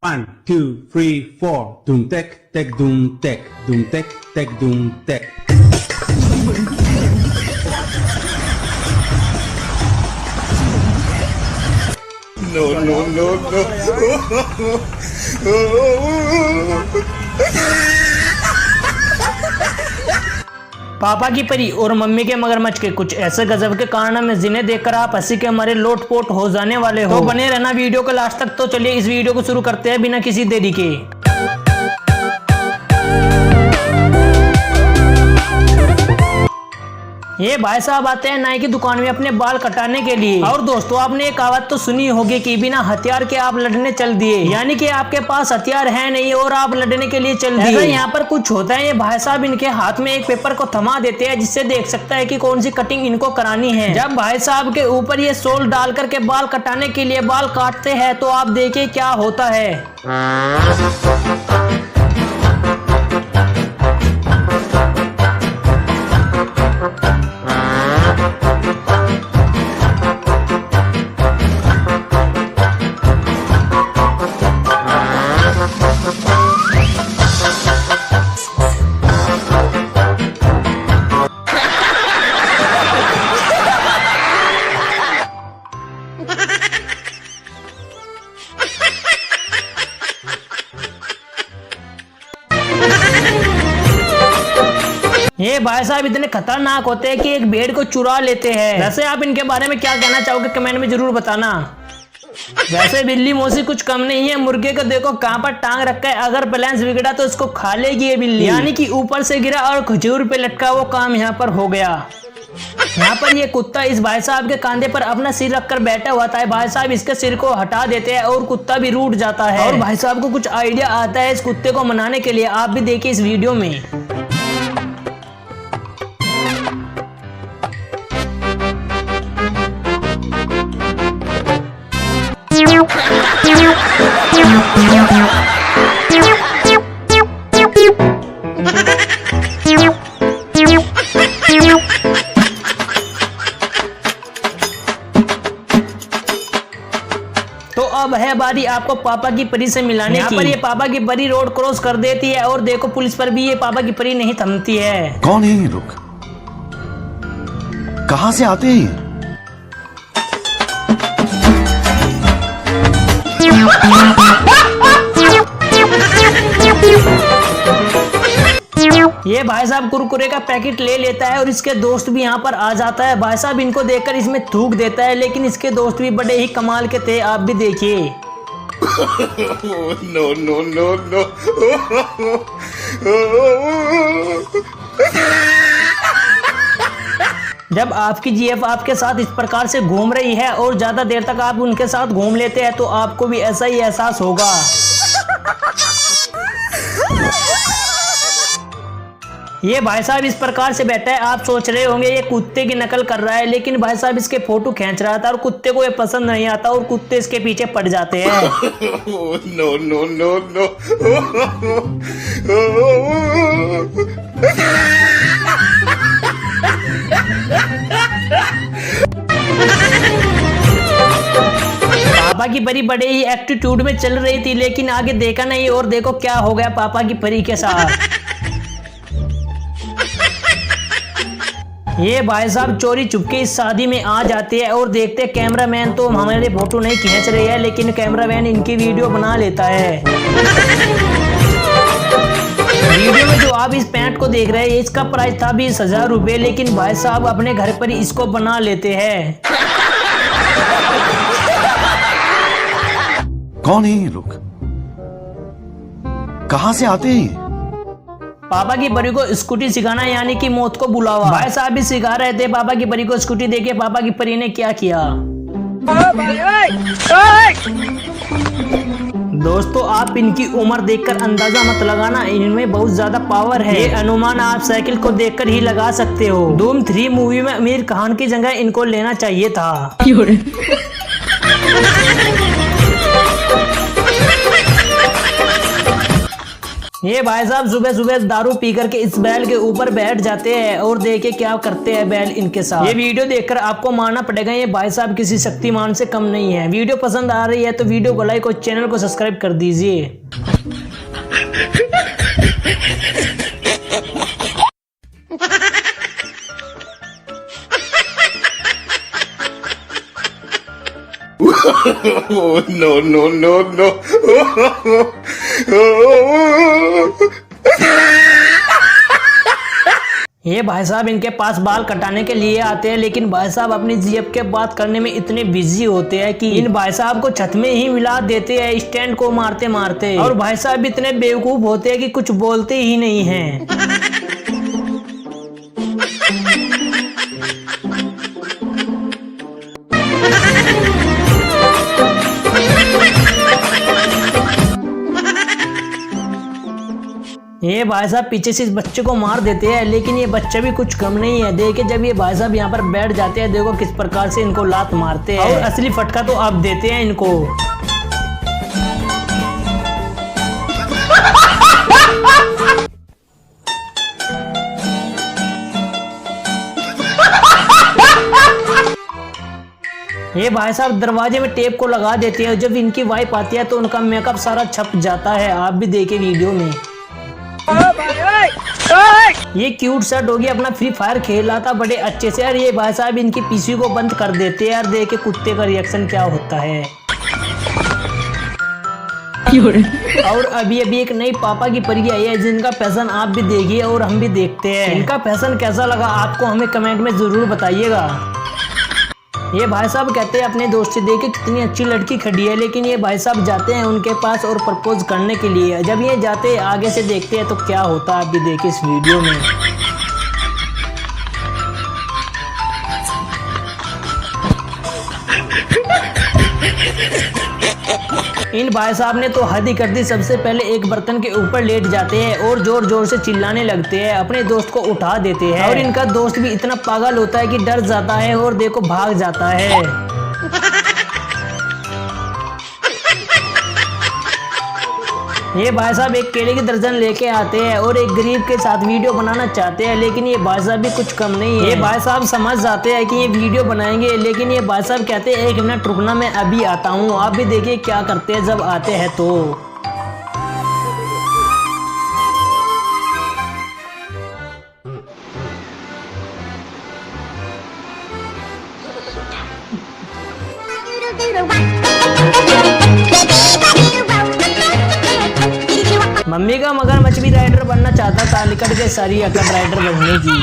1, 2, 3, 4. Doom tek, tek, doom tek, doom tek, tek, doom tek. No, no, no, no. पापा की परी और mummy के मगरमच्छ के कुछ ऐसे गजब के कारनामे जिन्हें देखकर आप हंसी के हमारे लोटपोट हो जाने वाले हो। तो बने रहना वीडियो के लास्ट तक। तो चलिए इस वीडियो को शुरू करते हैं बिना किसी देरी के। ये भाई साहब आते हैं नाई की दुकान में अपने बाल कटाने के लिए। और दोस्तों आपने एक कहावत तो सुनी होगी कि बिना हथियार के आप लड़ने चल दिए, यानी कि आपके पास हथियार है नहीं और आप लड़ने के लिए चल दिए। यहाँ पर कुछ होता है, ये भाई साहब इनके हाथ में एक पेपर को थमा देते हैं जिससे देख सकता है कि कौन सी कटिंग इनको करानी है। जब भाई साहब के ऊपर ये सोल डाल करके बाल कटाने के लिए बाल काटते हैं तो आप देखिए क्या होता है। ये भाई साहब इतने खतरनाक होते हैं कि एक भेड़ को चुरा लेते हैं। वैसे आप इनके बारे में क्या कहना चाहोगे कमेंट में जरूर बताना। वैसे बिल्ली मौसी कुछ कम नहीं है, मुर्गे को देखो कहां पर टांग रखा है, अगर बैलेंस बिगड़ा तो इसको खा लेगी ये बिल्ली। यानी कि ऊपर से गिरा और खजूर पे लटका वो काम यहाँ पर हो गया। यहाँ पर ये कुत्ता इस भाई साहब के कंधे पर अपना सिर रखकर बैठा हुआ था। भाई साहब इसके सिर को हटा देते हैं और कुत्ता भी रूठ जाता है। और भाई साहब को कुछ आइडिया आता है इस कुत्ते को मनाने के लिए। आप भी देखिए इस वीडियो में। तो अब है बारी आपको पापा की परी से मिलाने की। यहाँ पर ये पापा की परी रोड क्रॉस कर देती है और देखो पुलिस पर भी ये पापा की परी नहीं थमती है। कौन है ये लोग? कहां से आते हैं? ये भाई साहब कुरकुरे का पैकेट ले लेता है और इसके दोस्त भी यहाँ पर आ जाता है। भाई साहब इनको देखकर इसमें थूक देता है, लेकिन इसके दोस्त भी बड़े ही कमाल के थे। आप भी देखिए। No no no no. जब आपकी जीएफ आपके साथ इस प्रकार से घूम रही है और ज्यादा देर तक आप उनके साथ घूम लेते हैं तो आपको भी ऐसा ही एहसास होगा। ये भाई साहब इस प्रकार से बैठा है, आप सोच रहे होंगे ये कुत्ते की नकल कर रहा है, लेकिन भाई साहब इसके फोटो खींच रहा था और कुत्ते को ये पसंद नहीं आता और कुत्ते इसके पीछे पड़ जाते हैं। No no no no. पापा की परी बड़े ही एटीट्यूड में चल रही थी, लेकिन आगे देखा नहीं और देखो क्या हो गया पापा की परी के साथ। ये भाई साहब चोरी चुपके इस शादी में आ जाते हैं और देखते हैं कैमरामैन तो हमारे फोटो नहीं खींच रही है, लेकिन कैमरामैन इनकी वीडियो बना लेता है। वीडियो में जो आप इस पैंट को देख रहे हैं इसका प्राइस था 20,000 रुपए, लेकिन भाई साहब अपने घर पर ही इसको बना लेते हैं। कौन है ये लोग? कहां से आते हैं? पापा की परी को स्कूटी सिखाना यानी कि मौत को बुलावा। भाई साहब भी सिखा रहे थे पापा की परी को स्कूटी। देखिए पापा की परी ने क्या किया। दोस्तों आप इनकी उम्र देखकर अंदाजा मत लगाना, इनमें बहुत ज्यादा पावर है। ये अनुमान आप साइकिल को देखकर ही लगा सकते हो। धूम 3 मूवी में आमिर खान की जगह इनको लेना चाहिए था। ये भाई साहब सुबह सुबह दारू पी करके इस बैल के ऊपर बैठ जाते हैं और देखे क्या करते हैं बैल इनके साथ। ये वीडियो देखकर आपको मानना पड़ेगा ये भाई साहब किसी शक्तिमान से कम नहीं है। वीडियो पसंद आ रही है तो वीडियो को लाइक और चैनल को सब्सक्राइब कर दीजिए। Oh, no, no, no, no. ये भाई साहब इनके पास बाल कटाने के लिए आते हैं, लेकिन भाई साहब अपनी जीएफ के बात करने में इतने बिजी होते हैं कि इन भाई साहब को छत में ही मिला देते हैं स्टैंड को मारते मारते। और भाई साहब इतने बेवकूफ होते हैं कि कुछ बोलते ही नहीं हैं। ये भाई साहब पीछे से इस बच्चे को मार देते हैं, लेकिन ये बच्चा भी कुछ कम नहीं है। देखे जब ये भाई साहब यहाँ पर बैठ जाते हैं, देखो किस प्रकार से इनको लात मारते हैं। और असली फटका तो आप देते हैं इनको। ये भाई साहब दरवाजे में टेप को लगा देते हैं। जब इनकी वाइफ आती है तो उनका मेकअप सारा छप जाता है। आप भी देखे वीडियो में। ये क्यूट सा डॉगी अपना फ्री फायर खेल रहा था बड़े अच्छे से, और ये भाई साहब इनकी पीसी को बंद कर देते हैं। यार देखे कुत्ते का रिएक्शन क्या होता है। और अभी अभी एक नई पापा की परी आई है जिनका फैशन आप भी देखिए और हम भी देखते हैं। इनका फैशन कैसा लगा आपको हमें कमेंट में जरूर बताइएगा। ये भाई साहब कहते हैं अपने दोस्त से देखे कितनी अच्छी लड़की खड़ी है, लेकिन ये भाई साहब जाते हैं उनके पास और प्रपोज करने के लिए। जब ये जाते हैं आगे से देखते हैं तो क्या होता है आप भी देखिए इस वीडियो में। इन भाई साहब ने तो हद ही कर दी। सबसे पहले एक बर्तन के ऊपर लेट जाते हैं और जोर जोर से चिल्लाने लगते हैं, अपने दोस्त को उठा देते हैं। और इनका दोस्त भी इतना पागल होता है कि डर जाता है और देखो भाग जाता है। ये भाई साहब एक केले की दर्जन लेके आते हैं और एक गरीब के साथ वीडियो बनाना चाहते हैं, लेकिन ये भाई साहब भी कुछ कम नहीं है। ये भाई साहब समझ जाते हैं कि ये वीडियो बनाएंगे, लेकिन ये भाई साहब कहते हैं 1 मिनट रुकना मैं अभी आता हूँ। आप भी देखिए क्या करते हैं जब आते हैं तो। मम्मी का मगरमच्छ भी राइडर बनना चाहता था, निकट के सारी अकड़ राइडर बनने की।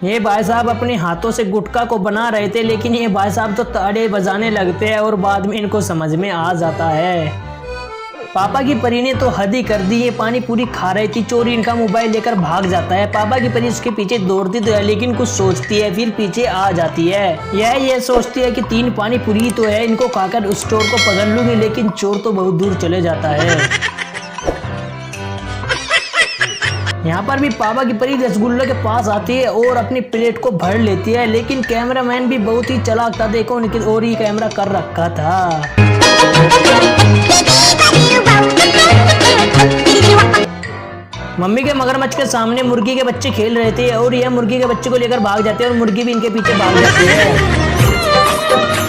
ये भाई साहब अपने हाथों से गुटखा को बना रहे थे, लेकिन ये भाई साहब तो ताड़े बजाने लगते हैं और बाद में इनको समझ में आ जाता है। पापा की परी ने तो हद ही कर दी। ये पानी पूरी खा रही थी, चोरी इनका मोबाइल लेकर भाग जाता है। पापा की परी उसके पीछे दौड़ती तो है, लेकिन कुछ सोचती है फिर पीछे आ जाती है। यह सोचती है कि 3 पानी पूरी तो है, इनको खाकर उस चोर को पकड़ लूंगी, लेकिन चोर तो बहुत दूर चले जाता है। यहाँ पर भी पापा की परी रसगुल्ले के पास आती है और अपनी प्लेट को भर लेती है, लेकिन कैमरामैन भी बहुत ही चालाक था। देखो उनकी और ही कैमरा कर रखा था। मम्मी के मगरमच्छ के सामने मुर्गी के बच्चे खेल रहे थे और यह मुर्गी के बच्चे को लेकर भाग जाते हैं और मुर्गी भी इनके पीछे भाग जाती है।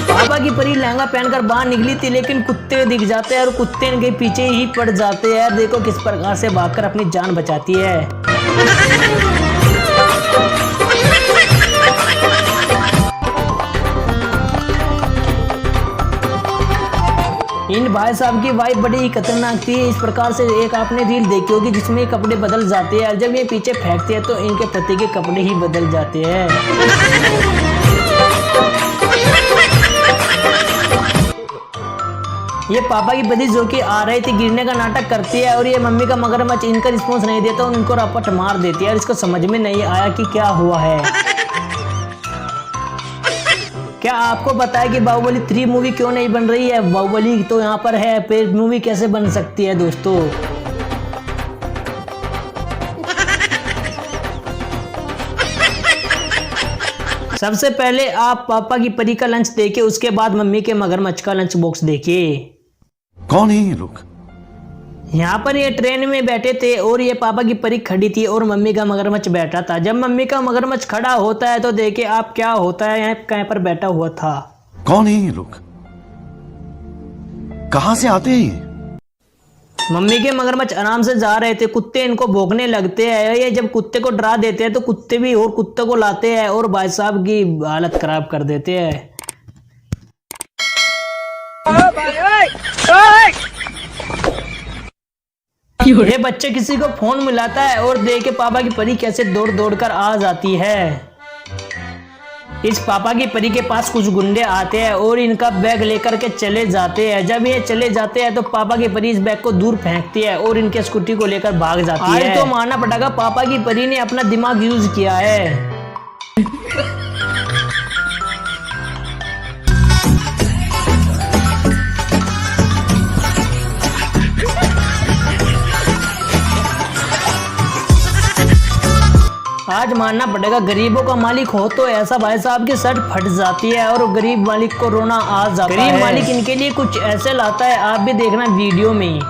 पापा की परी लहंगा पहनकर बाहर निकली थी, लेकिन कुत्ते दिख जाते हैं और कुत्ते इनके पीछे ही पड़ जाते हैं। देखो किस प्रकार से भागकर अपनी जान बचाती है। इन भाई साहब की वाइफ बड़ी ही खतरनाक थी। इस प्रकार से एक आपने रील देखी होगी जिसमें कपड़े बदल जाते हैं और जब ये पीछे फेंकते हैं तो इनके पति के कपड़े ही बदल जाते हैं। ये पापा की पति जो कि आ रही थी गिरने का नाटक करती है और ये मम्मी का मगरमच्छ इनका रिस्पॉन्स नहीं देता, उनको रपट मार देती है और इसको समझ में नहीं आया कि क्या हुआ है। क्या आपको पता है कि बाहुबली 3 मूवी क्यों नहीं बन रही है? बाहुबली तो यहाँ पर है, फिर मूवी कैसे बन सकती है दोस्तों? सबसे पहले आप पापा की परी का लंच देखिए, उसके बाद मम्मी के मगरमच्छ का लंच बॉक्स देखिए। कौन है ये लोग? यहाँ पर ये ट्रेन में बैठे थे और ये पापा की परी खड़ी थी और मम्मी का मगरमच्छ बैठा था। जब मम्मी का मगरमच्छ खड़ा होता है तो देखिए आप क्या होता है, यहाँ कहीं पर बैठा हुआ था। कौन है ये लोग? कहां से आते हैं ये? मम्मी के मगरमच्छ आराम से जा रहे थे, कुत्ते इनको भौंकने लगते हैं। ये जब कुत्ते को डरा देते हैं तो कुत्ते भी और कुत्ते को लाते हैं और भाई साहब की हालत खराब कर देते हैं। ये बच्चे किसी को फोन मिलाता है और देखे पापा की परी कैसे दौड़ दौड़ कर आ जाती है। इस पापा की परी के पास कुछ गुंडे आते हैं और इनका बैग लेकर के चले जाते हैं। जब ये चले जाते हैं तो पापा की परी इस बैग को दूर फेंकती है और इनके स्कूटी को लेकर भाग जाती है। आज तो मानना पड़ेगा पापा की परी ने अपना दिमाग यूज किया है। आज मानना पड़ेगा गरीबों का मालिक हो तो ऐसा भाई साहब की शर्ट फट जाती है और गरीब मालिक को रोना आ जाता है। गरीब मालिक इनके लिए कुछ ऐसे लाता है, आप भी देखना वीडियो में।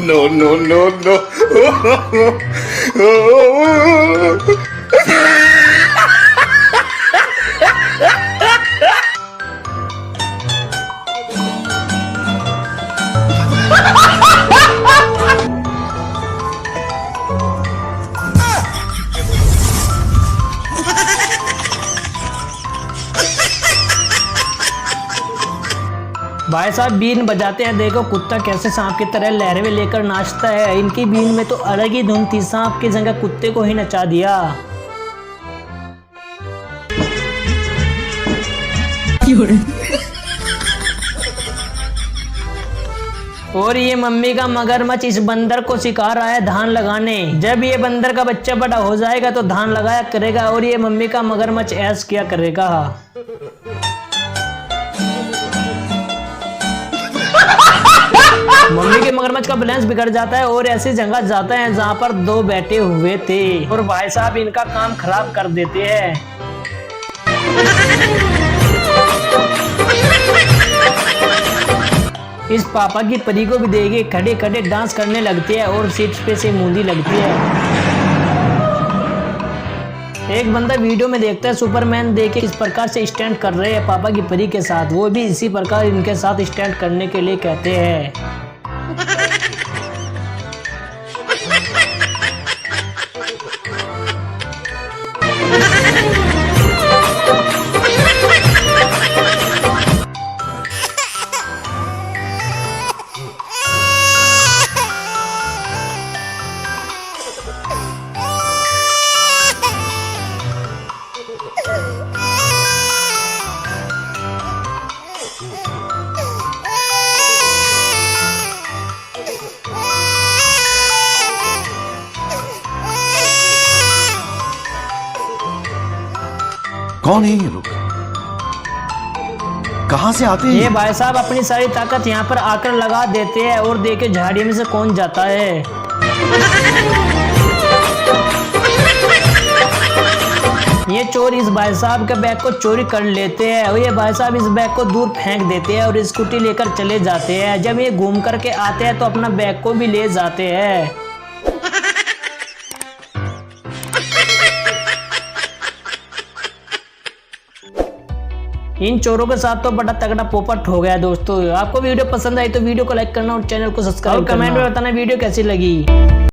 No, no, no, no. भाई साहब बीन बजाते हैं, देखो कुत्ता कैसे सांप की तरह लहरें लेकर नाचता है। इनकी बीन में तो अलग ही धुन थी, सांप की जगह कुत्ते को ही नचा दिया। और ये मम्मी का मगरमच्छ इस बंदर को सिखा रहा है धान लगाने। जब ये बंदर का बच्चा बड़ा हो जाएगा तो धान लगाया करेगा और ये मम्मी का मगरमच्छ ऐश किया करेगा। मम्मी के मगरमच्छ का बैलेंस बिगड़ जाता है और ऐसी जगह जाता है जहाँ पर दो बैठे हुए थे और भाई साहब इनका काम खराब कर देते हैं। इस पापा की परी को भी देखे खड़े खड़े डांस करने लगते हैं और सीट पे से मुंदी लगती है। एक बंदा वीडियो में देखता है सुपरमैन देखे किस प्रकार से स्टैंड कर रहे हैं पापा की परी के साथ, वो भी इसी प्रकार इनके साथ स्टैंड करने के लिए कहते हैं। कौन है ये लोग? कहां से आते हैं? ये भाई साहब अपनी सारी ताकत यहाँ पर आकर लगा देते हैं और देखे झाड़ी में से कौन जाता है। ये चोर इस भाई साहब के बैग को चोरी कर लेते हैं और ये भाई साहब इस बैग को दूर फेंक देते हैं और स्कूटी लेकर चले जाते हैं। जब ये घूम करके आते हैं तो अपना बैग को भी ले जाते हैं। इन चोरों के साथ तो बड़ा तगड़ा पोपट हो गया दोस्तों। आपको वीडियो पसंद आई तो वीडियो को लाइक करना और चैनल को सब्सक्राइब करना और कमेंट में बताना वीडियो कैसी लगी।